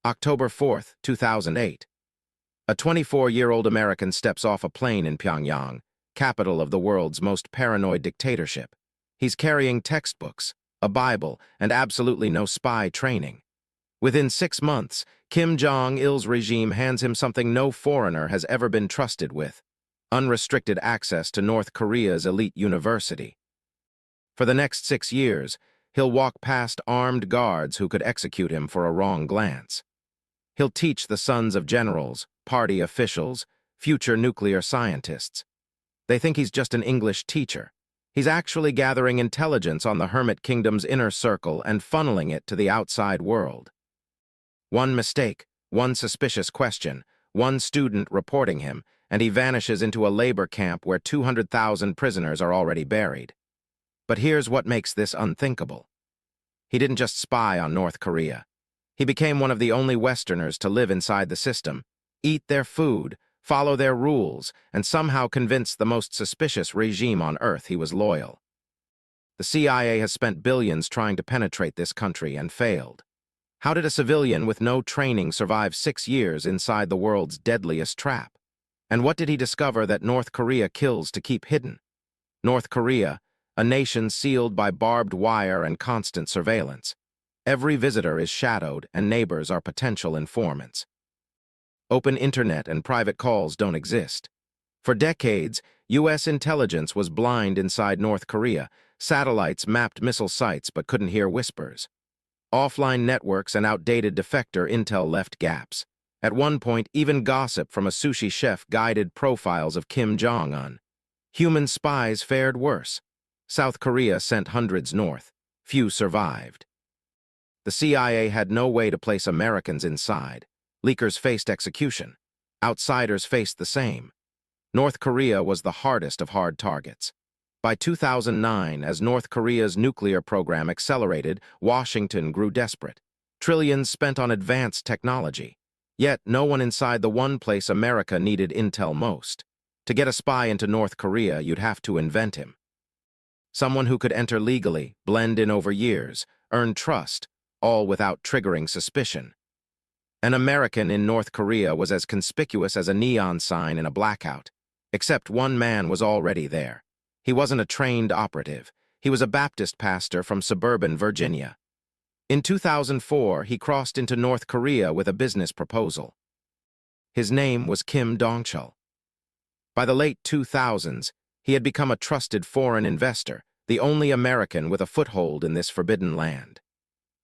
October 4, 2008. A 24-year-old American steps off a plane in Pyongyang, capital of the world's most paranoid dictatorship. He's carrying textbooks, a Bible, and absolutely no spy training. Within 6 months, Kim Jong-il's regime hands him something no foreigner has ever been trusted with: unrestricted access to North Korea's elite university. For the next 6 years, he'll walk past armed guards who could execute him for a wrong glance. He'll teach the sons of generals, party officials, future nuclear scientists. They think he's just an English teacher. He's actually gathering intelligence on the Hermit Kingdom's inner circle and funneling it to the outside world. One mistake, one suspicious question, one student reporting him, and he vanishes into a labor camp where 200,000 prisoners are already buried. But here's what makes this unthinkable. He didn't just spy on North Korea. He became one of the only Westerners to live inside the system, eat their food, follow their rules, and somehow convince the most suspicious regime on Earth he was loyal. The CIA has spent billions trying to penetrate this country and failed. How did a civilian with no training survive 6 years inside the world's deadliest trap? And what did he discover that North Korea kills to keep hidden? North Korea, a nation sealed by barbed wire and constant surveillance. Every visitor is shadowed, and neighbors are potential informants. Open internet and private calls don't exist. For decades, U.S. intelligence was blind inside North Korea. Satellites mapped missile sites but couldn't hear whispers. Offline networks and outdated defector intel left gaps. At one point, even gossip from a sushi chef guided profiles of Kim Jong-un. Human spies fared worse. South Korea sent hundreds north. Few survived. The CIA had no way to place Americans inside. Leakers faced execution. Outsiders faced the same. North Korea was the hardest of hard targets. By 2009, as North Korea's nuclear program accelerated, Washington grew desperate. Trillions spent on advanced technology. Yet, no one inside the one place America needed intel most. To get a spy into North Korea, you'd have to invent him. Someone who could enter legally, blend in over years, earn trust, all without triggering suspicion. An American in North Korea was as conspicuous as a neon sign in a blackout, except one man was already there. He wasn't a trained operative. He was a Baptist pastor from suburban Virginia. In 2004, he crossed into North Korea with a business proposal. His name was Kim Dong-chul. By the late 2000s, he had become a trusted foreign investor, the only American with a foothold in this forbidden land.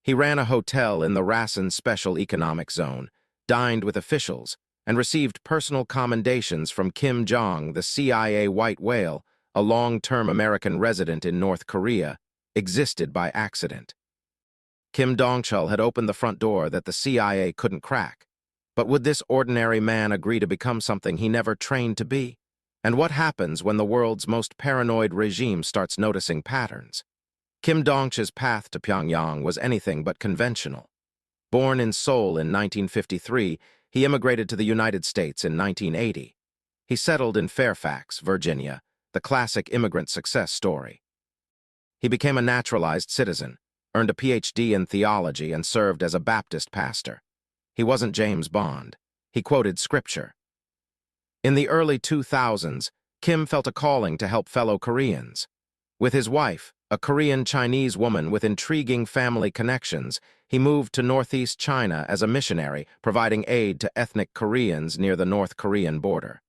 He ran a hotel in the Rason Special Economic Zone, dined with officials, and received personal commendations from Kim Jong, the CIA white whale, a long-term American resident in North Korea, existed by accident. Kim Dong-chul had opened the front door that the CIA couldn't crack. But would this ordinary man agree to become something he never trained to be? And what happens when the world's most paranoid regime starts noticing patterns? Kim Dong-chul's path to Pyongyang was anything but conventional. Born in Seoul in 1953, he immigrated to the United States in 1980. He settled in Fairfax, Virginia, the classic immigrant success story. He became a naturalized citizen, earned a PhD in theology, and served as a Baptist pastor. He wasn't James Bond. He quoted scripture. In the early 2000s, Kim felt a calling to help fellow Koreans. With his wife, a Korean-Chinese woman with intriguing family connections, he moved to northeast China as a missionary, providing aid to ethnic Koreans near the North Korean border.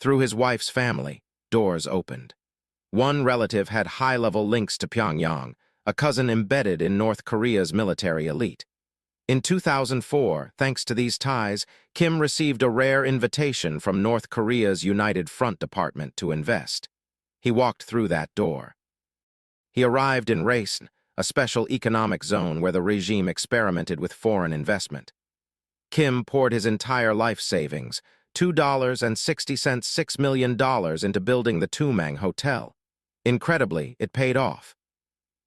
Through his wife's family, doors opened. One relative had high-level links to Pyongyang, a cousin embedded in North Korea's military elite. In 2004, thanks to these ties, Kim received a rare invitation from North Korea's United Front Department to invest. He walked through that door. He arrived in Rason, a special economic zone where the regime experimented with foreign investment. Kim poured his entire life savings, $2.60, $6 million, into building the Tumang Hotel. Incredibly, it paid off.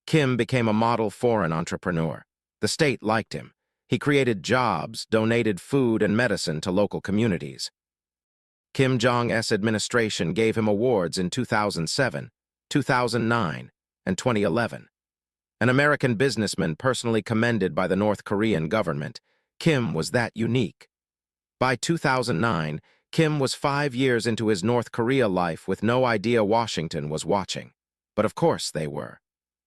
Kim became a model foreign entrepreneur. The state liked him. He created jobs, donated food and medicine to local communities. Kim Jong-il's administration gave him awards in 2007, 2009, and 2011. An American businessman personally commended by the North Korean government, Kim was that unique. By 2009, Kim was 5 years into his North Korea life with no idea Washington was watching. But of course they were.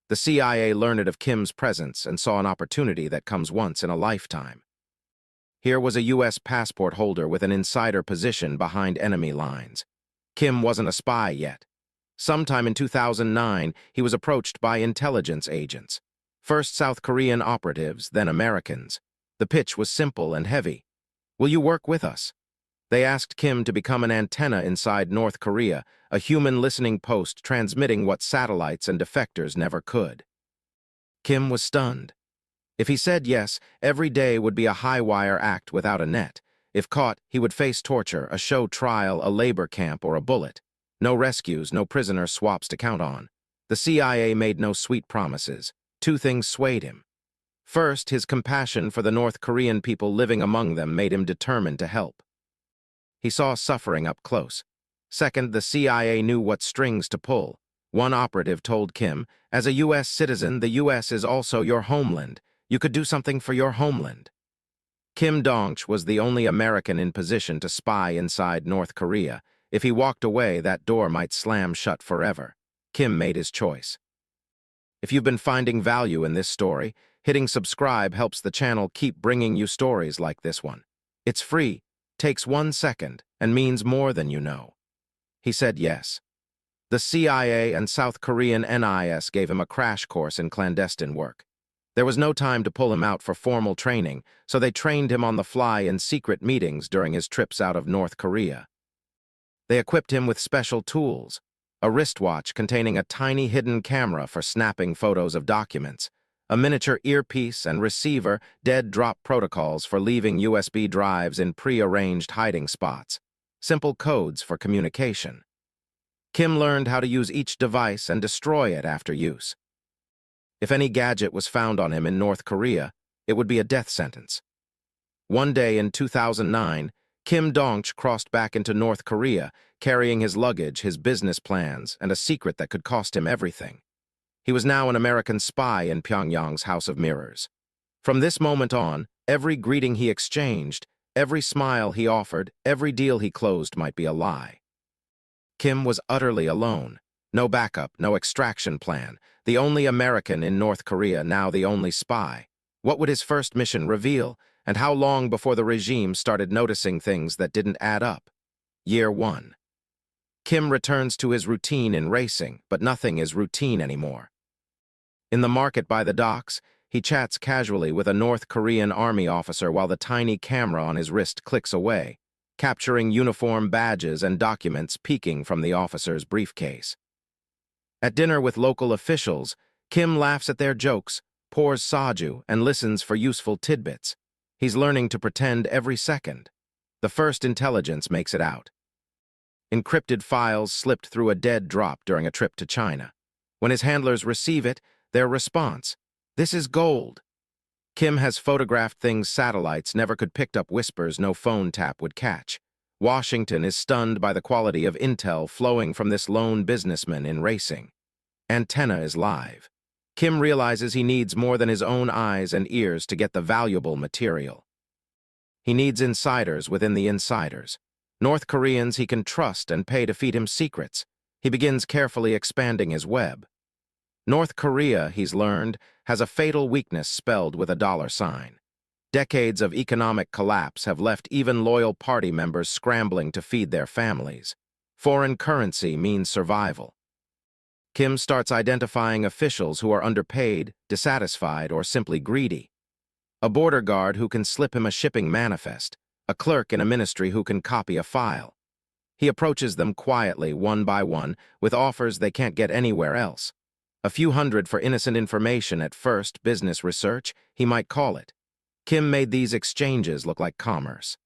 The CIA learned of Kim's presence and saw an opportunity that comes once in a lifetime. Here was a U.S. passport holder with an insider position behind enemy lines. Kim wasn't a spy yet. Sometime in 2009, he was approached by intelligence agents. First South Korean operatives, then Americans. The pitch was simple and heavy. "Will you work with us?" They asked Kim to become an antenna inside North Korea, a human listening post transmitting what satellites and defectors never could. Kim was stunned. If he said yes, every day would be a high-wire act without a net. If caught, he would face torture, a show trial, a labor camp, or a bullet. No rescues, no prisoner swaps to count on. The CIA made no sweet promises. Two things swayed him. First, his compassion for the North Korean people living among them made him determined to help. He saw suffering up close. Second, the CIA knew what strings to pull. One operative told Kim, "As a U.S. citizen, the U.S. is also your homeland. You could do something for your homeland." Kim Dong-chul was the only American in position to spy inside North Korea. If he walked away, that door might slam shut forever. Kim made his choice. If you've been finding value in this story, hitting subscribe helps the channel keep bringing you stories like this one. It's free, takes 1 second, and means more than you know. He said yes. The CIA and South Korean NIS gave him a crash course in clandestine work. There was no time to pull him out for formal training, so they trained him on the fly in secret meetings during his trips out of North Korea. They equipped him with special tools, a wristwatch containing a tiny hidden camera for snapping photos of documents, a miniature earpiece and receiver, dead drop protocols for leaving USB drives in pre-arranged hiding spots, simple codes for communication. Kim learned how to use each device and destroy it after use. If any gadget was found on him in North Korea, it would be a death sentence. One day in 2009, Kim Dong-chul crossed back into North Korea, carrying his luggage, his business plans, and a secret that could cost him everything. He was now an American spy in Pyongyang's House of Mirrors. From this moment on, every greeting he exchanged, every smile he offered, every deal he closed might be a lie. Kim was utterly alone. No backup, no extraction plan. The only American in North Korea, now the only spy. What would his first mission reveal, and how long before the regime started noticing things that didn't add up? Year 1. Kim returns to his routine in racing, but nothing is routine anymore. In the market by the docks, he chats casually with a North Korean army officer while the tiny camera on his wrist clicks away, capturing uniform badges and documents peeking from the officer's briefcase. At dinner with local officials, Kim laughs at their jokes, pours soju, and listens for useful tidbits. He's learning to pretend every second. The first intelligence makes it out. Encrypted files slipped through a dead drop during a trip to China. When his handlers receive it, their response, "This is gold." Kim has photographed things satellites never could pick up, whispers no phone tap would catch. Washington is stunned by the quality of intel flowing from this lone businessman in racing. Antenna is live. Kim realizes he needs more than his own eyes and ears to get the valuable material. He needs insiders within the insiders. North Koreans he can trust and pay to feed him secrets. He begins carefully expanding his web. North Korea, he's learned, has a fatal weakness spelled with a $sign. Decades of economic collapse have left even loyal party members scrambling to feed their families. Foreign currency means survival. Kim starts identifying officials who are underpaid, dissatisfied, or simply greedy. A border guard who can slip him a shipping manifest, a clerk in a ministry who can copy a file. He approaches them quietly, one by one, with offers they can't get anywhere else. A few hundred for innocent information at first, business research, he might call it. Kim made these exchanges look like commerce.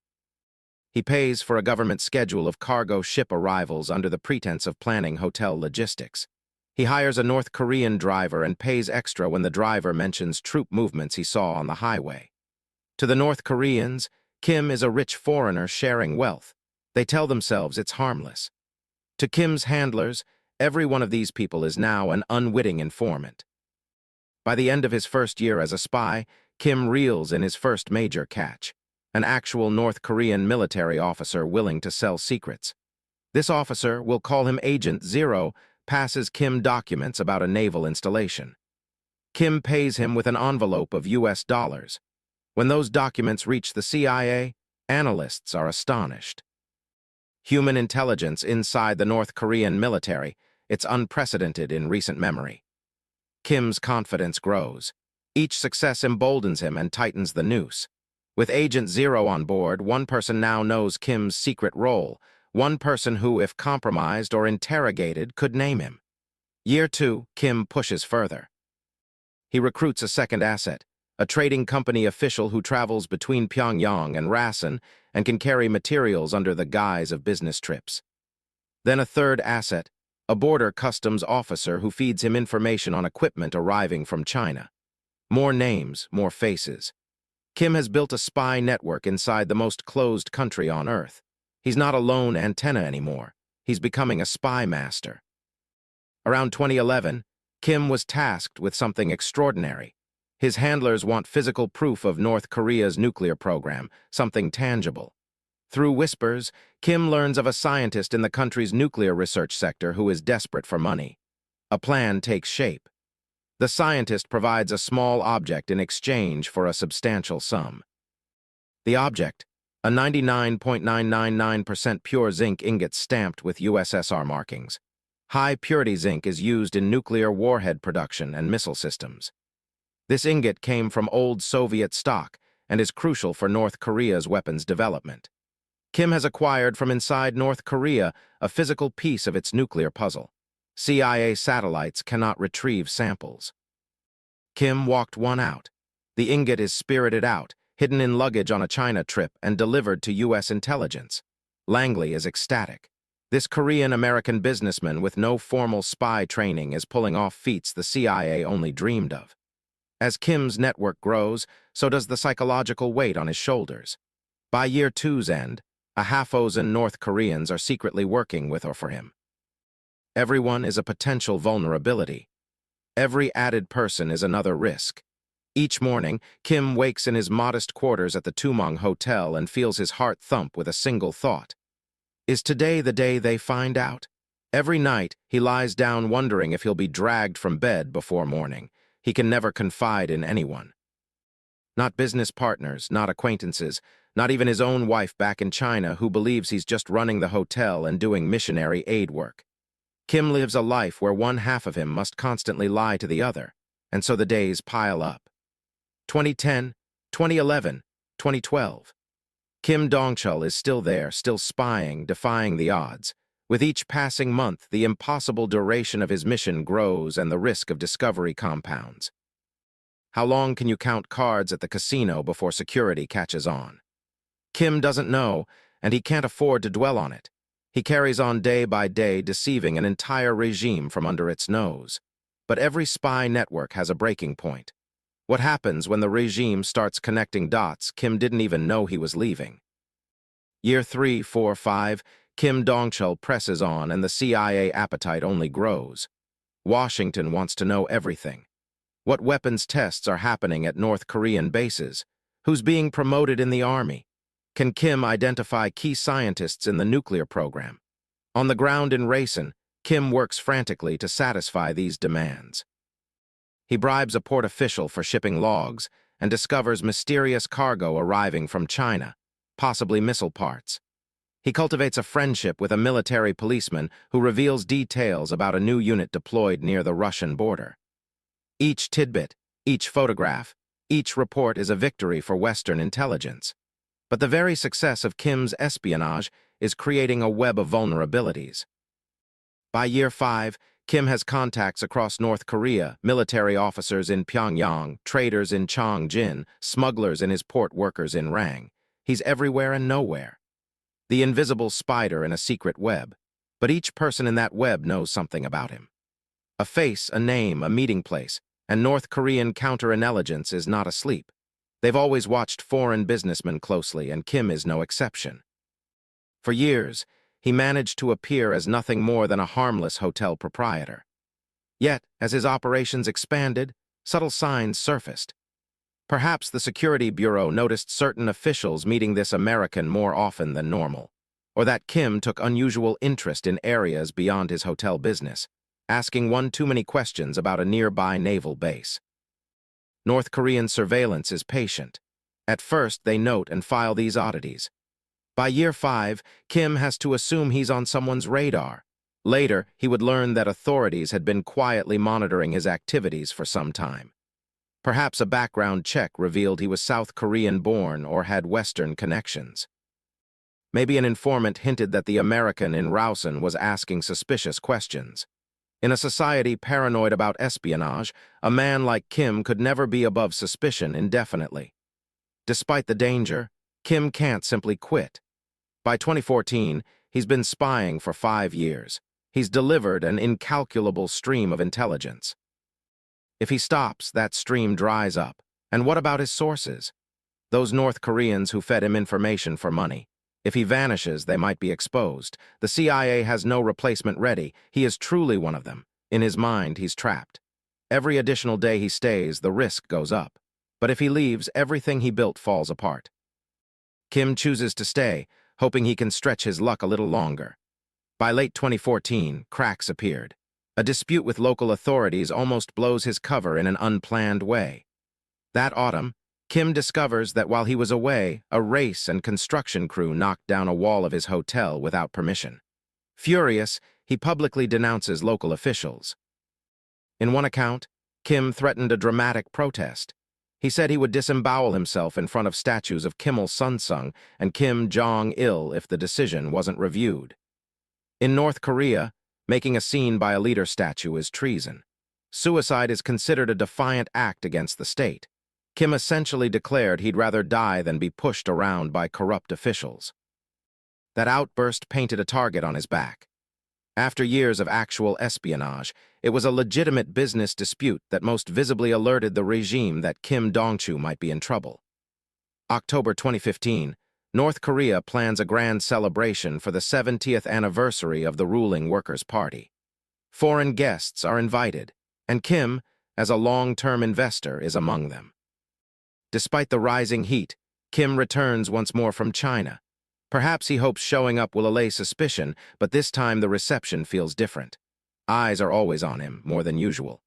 He pays for a government schedule of cargo ship arrivals under the pretense of planning hotel logistics. He hires a North Korean driver and pays extra when the driver mentions troop movements he saw on the highway. To the North Koreans, Kim is a rich foreigner sharing wealth. They tell themselves it's harmless. To Kim's handlers, every one of these people is now an unwitting informant. By the end of his first year as a spy, Kim reels in his first major catch, an actual North Korean military officer willing to sell secrets. This officer, we'll call him Agent Zero, passes Kim documents about a naval installation. Kim pays him with an envelope of US dollars. When those documents reach the CIA, analysts are astonished. Human intelligence inside the North Korean military, it's unprecedented in recent memory. Kim's confidence grows. Each success emboldens him and tightens the noose. With Agent Zero on board, one person now knows Kim's secret role, one person who, if compromised or interrogated, could name him. Year 2, Kim pushes further. He recruits a second asset, a trading company official who travels between Pyongyang and Rason and can carry materials under the guise of business trips. Then a third asset, a border customs officer who feeds him information on equipment arriving from China. More names, more faces. Kim has built a spy network inside the most closed country on Earth. He's not a lone antenna anymore. He's becoming a spy master. Around 2011, Kim was tasked with something extraordinary. His handlers want physical proof of North Korea's nuclear program, something tangible. Through whispers, Kim learns of a scientist in the country's nuclear research sector who is desperate for money. A plan takes shape. The scientist provides a small object in exchange for a substantial sum. The object, a 99.999% pure zinc ingot stamped with USSR markings. High-purity zinc is used in nuclear warhead production and missile systems. This ingot came from old Soviet stock and is crucial for North Korea's weapons development. Kim has acquired from inside North Korea a physical piece of its nuclear puzzle. CIA satellites cannot retrieve samples. Kim walked one out. The ingot is spirited out, hidden in luggage on a China trip, and delivered to U.S. intelligence. Langley is ecstatic. This Korean-American businessman with no formal spy training is pulling off feats the CIA only dreamed of. As Kim's network grows, so does the psychological weight on his shoulders. By year 2's end, a half-dozen North Koreans are secretly working with or for him. Everyone is a potential vulnerability. Every added person is another risk. Each morning, Kim wakes in his modest quarters at the Tumong Hotel and feels his heart thump with a single thought. Is today the day they find out? Every night, he lies down wondering if he'll be dragged from bed before morning. He can never confide in anyone. Not business partners, not acquaintances, not even his own wife back in China who believes he's just running the hotel and doing missionary aid work. Kim lives a life where one half of him must constantly lie to the other, and so the days pile up. 2010, 2011, 2012. Kim Dong-chul is still there, still spying, defying the odds. With each passing month, the impossible duration of his mission grows and the risk of discovery compounds. How long can you count cards at the casino before security catches on? Kim doesn't know, and he can't afford to dwell on it. He carries on day by day, deceiving an entire regime from under its nose. But every spy network has a breaking point. What happens when the regime starts connecting dots Kim didn't even know he was leaving? Year 3, 4, 5, Kim Dong-chul presses on and the CIA appetite only grows. Washington wants to know everything. What weapons tests are happening at North Korean bases? Who's being promoted in the army? Can Kim identify key scientists in the nuclear program? On the ground in Rason, Kim works frantically to satisfy these demands. He bribes a port official for shipping logs and discovers mysterious cargo arriving from China, possibly missile parts. He cultivates a friendship with a military policeman who reveals details about a new unit deployed near the Russian border. Each tidbit, each photograph, each report is a victory for Western intelligence. But the very success of Kim's espionage is creating a web of vulnerabilities. By year 5, Kim has contacts across North Korea, military officers in Pyongyang, traders in Cheongjin, smugglers in his port, workers in Rang. He's everywhere and nowhere. The invisible spider in a secret web, but each person in that web knows something about him. A face, a name, a meeting place, and North Korean counterintelligence is not asleep. They've always watched foreign businessmen closely, and Kim is no exception. For years, he managed to appear as nothing more than a harmless hotel proprietor. Yet, as his operations expanded, subtle signs surfaced. Perhaps the Security Bureau noticed certain officials meeting this American more often than normal, or that Kim took unusual interest in areas beyond his hotel business, asking one too many questions about a nearby naval base. North Korean surveillance is patient. At first, they note and file these oddities. By year 5, Kim has to assume he's on someone's radar. Later, he would learn that authorities had been quietly monitoring his activities for some time. Perhaps a background check revealed he was South Korean-born or had Western connections. Maybe an informant hinted that the American in Rawson was asking suspicious questions. In a society paranoid about espionage, a man like Kim could never be above suspicion indefinitely. Despite the danger, Kim can't simply quit. By 2014, he's been spying for 5 years. He's delivered an incalculable stream of intelligence. If he stops, that stream dries up. And what about his sources? Those North Koreans who fed him information for money. If he vanishes, they might be exposed. The CIA has no replacement ready. He is truly one of them. In his mind, he's trapped. Every additional day he stays, the risk goes up. But if he leaves, everything he built falls apart. Kim chooses to stay, hoping he can stretch his luck a little longer. By late 2014, cracks appeared. A dispute with local authorities almost blows his cover in an unplanned way. That autumn, Kim discovers that while he was away, a race and construction crew knocked down a wall of his hotel without permission. Furious, he publicly denounces local officials. In one account, Kim threatened a dramatic protest. He said he would disembowel himself in front of statues of Kim Il-sung and Kim Jong-il if the decision wasn't reviewed. In North Korea, making a scene by a leader statue is treason. Suicide is considered a defiant act against the state. Kim essentially declared he'd rather die than be pushed around by corrupt officials. That outburst painted a target on his back. After years of actual espionage, it was a legitimate business dispute that most visibly alerted the regime that Kim Dong-chul might be in trouble. October 2015, North Korea plans a grand celebration for the 70th anniversary of the ruling Workers' Party. Foreign guests are invited, and Kim, as a long-term investor, is among them. Despite the rising heat, Kim returns once more from China. Perhaps he hopes showing up will allay suspicion, but this time the reception feels different. Eyes are always on him, more than usual.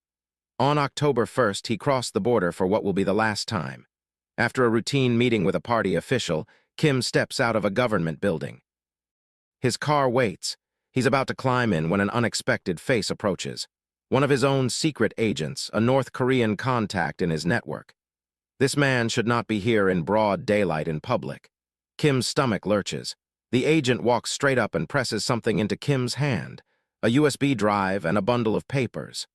On October 1st, he crossed the border for what will be the last time. After a routine meeting with a party official, Kim steps out of a government building. His car waits. He's about to climb in when an unexpected face approaches. One of his own secret agents, a North Korean contact in his network. This man should not be here in broad daylight in public. Kim's stomach lurches. The agent walks straight up and presses something into Kim's hand, a USB drive and a bundle of papers.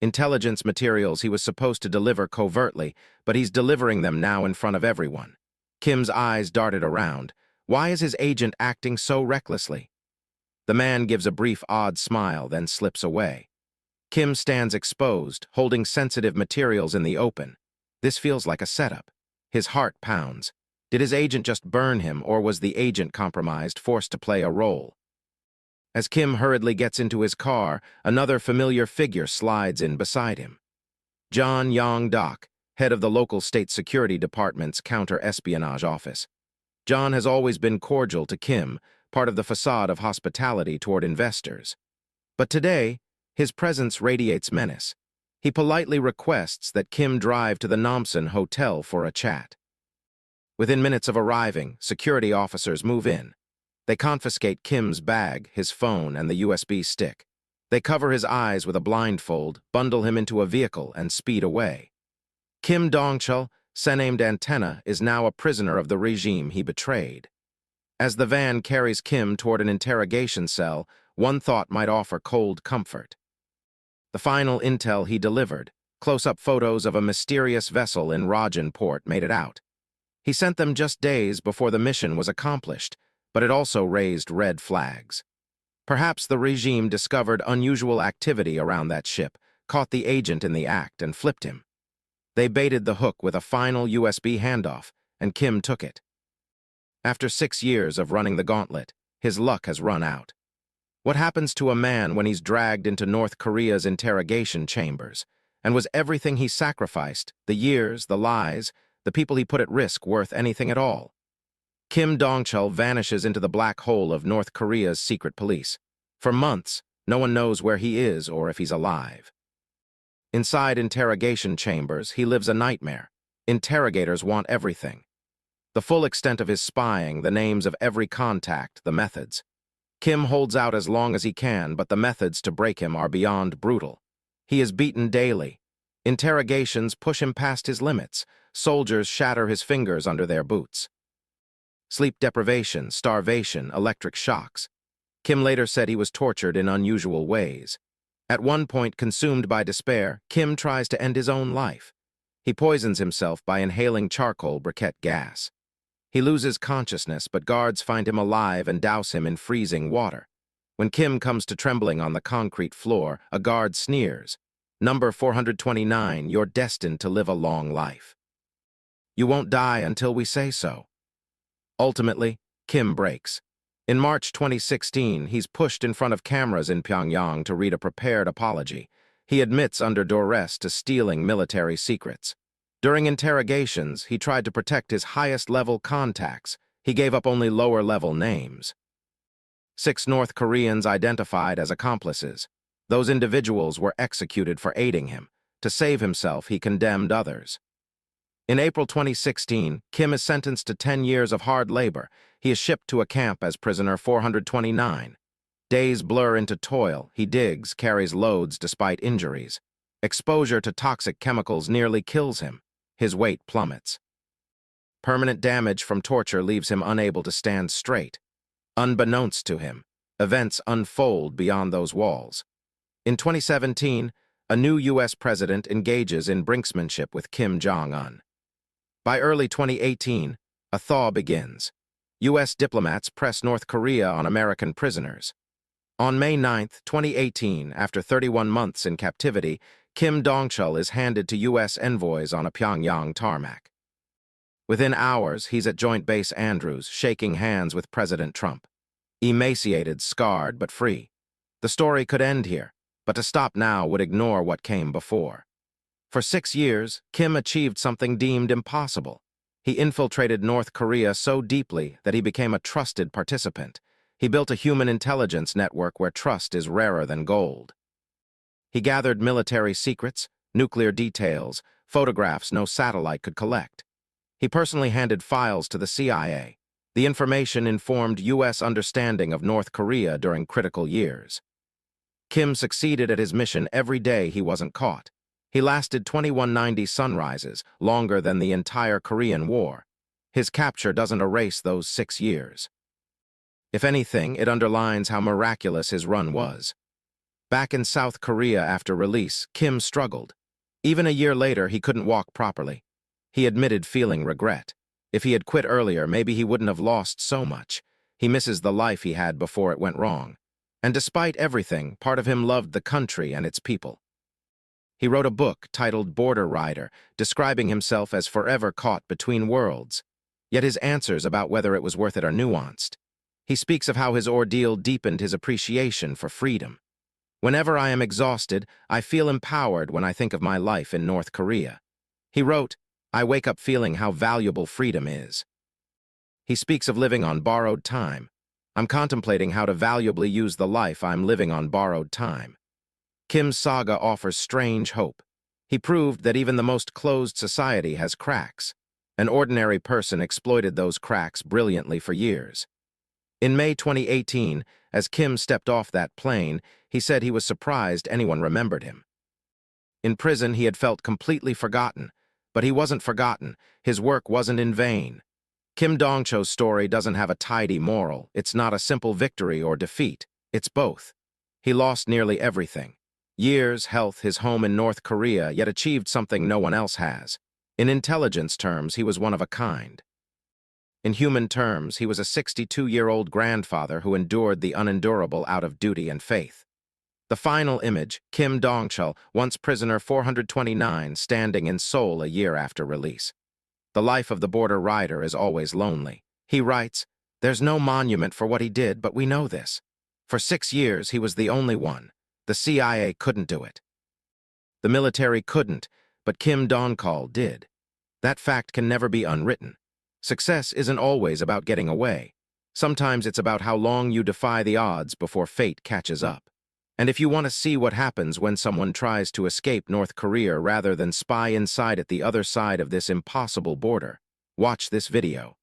Intelligence materials he was supposed to deliver covertly, but he's delivering them now in front of everyone. Kim's eyes darted around. Why is his agent acting so recklessly? The man gives a brief odd smile, then slips away. Kim stands exposed, holding sensitive materials in the open. This feels like a setup. His heart pounds. Did his agent just burn him, or was the agent compromised, forced to play a role? As Kim hurriedly gets into his car, another familiar figure slides in beside him. John Yong-dok, head of the local state security department's counter-espionage office. John has always been cordial to Kim, part of the facade of hospitality toward investors. But today, his presence radiates menace. He politely requests that Kim drive to the Namsan Hotel for a chat. Within minutes of arriving, security officers move in. They confiscate Kim's bag, his phone, and the USB stick. They cover his eyes with a blindfold, bundle him into a vehicle, and speed away. Kim Dong-chul, surnamed Antenna, is now a prisoner of the regime he betrayed. As the van carries Kim toward an interrogation cell, one thought might offer cold comfort. The final intel he delivered, close-up photos of a mysterious vessel in Rajan port, made it out. He sent them just days before the mission was accomplished, but it also raised red flags. Perhaps the regime discovered unusual activity around that ship, caught the agent in the act, and flipped him. They baited the hook with a final USB handoff, and Kim took it. After 6 years of running the gauntlet, his luck has run out. What happens to a man when he's dragged into North Korea's interrogation chambers? And was everything he sacrificed, the years, the lies, the people he put at risk, worth anything at all? Kim Dong-chul vanishes into the black hole of North Korea's secret police. For months, no one knows where he is or if he's alive. Inside interrogation chambers, he lives a nightmare. Interrogators want everything. The full extent of his spying, the names of every contact, the methods. Kim holds out as long as he can, but the methods to break him are beyond brutal. He is beaten daily. Interrogations push him past his limits. Soldiers shatter his fingers under their boots. Sleep deprivation, starvation, electric shocks. Kim later said he was tortured in unusual ways. At one point, consumed by despair, Kim tries to end his own life. He poisons himself by inhaling charcoal briquette gas. He loses consciousness, but guards find him alive and douse him in freezing water. When Kim comes to trembling on the concrete floor, a guard sneers. "Number 429, you're destined to live a long life. You won't die until we say so." Ultimately, Kim breaks. In March 2016, he's pushed in front of cameras in Pyongyang to read a prepared apology. He admits under duress to stealing military secrets. During interrogations, he tried to protect his highest-level contacts. He gave up only lower-level names. 6 North Koreans identified as accomplices. Those individuals were executed for aiding him. To save himself, he condemned others. In April 2016, Kim is sentenced to 10 years of hard labor. He is shipped to a camp as prisoner 429. Days blur into toil. He digs, carries loads despite injuries. Exposure to toxic chemicals nearly kills him. His weight plummets. Permanent damage from torture leaves him unable to stand straight. Unbeknownst to him, events unfold beyond those walls. In 2017, a new U.S. president engages in brinksmanship with Kim Jong-un. By early 2018, a thaw begins. U.S. diplomats press North Korea on American prisoners. On May 9, 2018, after 31 months in captivity, Kim Dong-chul is handed to U.S. envoys on a Pyongyang tarmac. Within hours, he's at Joint Base Andrews, shaking hands with President Trump. Emaciated, scarred, but free. The story could end here, but to stop now would ignore what came before. For 6 years, Kim achieved something deemed impossible. He infiltrated North Korea so deeply that he became a trusted participant. He built a human intelligence network where trust is rarer than gold. He gathered military secrets, nuclear details, photographs no satellite could collect. He personally handed files to the CIA. The information informed U.S. understanding of North Korea during critical years. Kim succeeded at his mission every day he wasn't caught. He lasted 2190 sunrises, longer than the entire Korean War. His capture doesn't erase those 6 years. If anything, it underlines how miraculous his run was. Back in South Korea after release, Kim struggled. Even a year later, he couldn't walk properly. He admitted feeling regret. If he had quit earlier, maybe he wouldn't have lost so much. He misses the life he had before it went wrong. And despite everything, part of him loved the country and its people. He wrote a book titled Border Rider, describing himself as forever caught between worlds. Yet his answers about whether it was worth it are nuanced. He speaks of how his ordeal deepened his appreciation for freedom. "Whenever I am exhausted, I feel empowered when I think of my life in North Korea." He wrote, "I wake up feeling how valuable freedom is." He speaks of living on borrowed time. "I'm contemplating how to valuably use the life I'm living on borrowed time." Kim's saga offers strange hope. He proved that even the most closed society has cracks. An ordinary person exploited those cracks brilliantly for years. In May 2018, as Kim stepped off that plane, he said he was surprised anyone remembered him. In prison, he had felt completely forgotten, but he wasn't forgotten. His work wasn't in vain. Kim Dong-chul's story doesn't have a tidy moral. It's not a simple victory or defeat. It's both. He lost nearly everything. Years, health, his home in North Korea, yet achieved something no one else has. In intelligence terms, he was one of a kind. In human terms, he was a 62-year-old grandfather who endured the unendurable out of duty and faith. The final image, Kim Dong-chul, once prisoner 429, standing in Seoul a year after release. The life of the border rider is always lonely. He writes, "There's no monument for what he did, but we know this. For 6 years, he was the only one. The CIA couldn't do it." The military couldn't, but Kim Dong-chul did. That fact can never be unwritten. Success isn't always about getting away. Sometimes it's about how long you defy the odds before fate catches up. And if you want to see what happens when someone tries to escape North Korea rather than spy inside at the other side of this impossible border, watch this video.